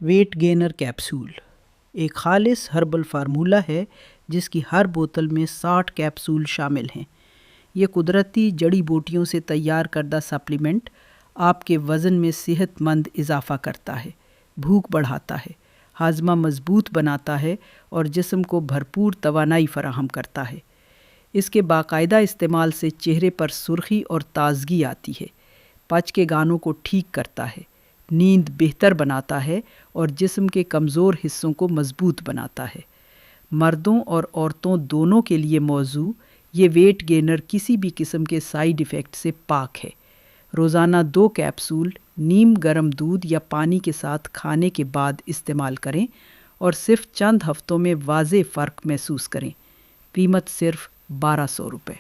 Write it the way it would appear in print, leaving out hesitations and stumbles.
Weight gainer capsule एक खालिस herbal formula है जिसकी हर बोतल में 60 कैप्सूल शामिल हैं। ये कुदरती जड़ी बूटियों से तैयार करदा सप्लीमेंट आपके वज़न में सेहतमंद इजाफ़ा करता है, भूख बढ़ाता है, हाजमा मजबूत बनाता है और जिस्म को भरपूर तवानाई फराहम करता है। इसके बाकायदा इस्तेमाल से चेहरे पर सुर्खी और ताजगी आती है, पच के गानों को ठीक करता है, नींद बेहतर बनाता है और जिस्म के कमज़ोर हिस्सों को मजबूत बनाता है। मर्दों और औरतों दोनों के लिए मौजू ये वेट गेनर किसी भी किस्म के साइड इफ़ेक्ट से पाक है। रोज़ाना 2 कैप्सूल नीम गर्म दूध या पानी के साथ खाने के बाद इस्तेमाल करें और सिर्फ चंद हफ्तों में वाज़े फ़र्क महसूस करें। कीमत सिर्फ 1200 रुपये।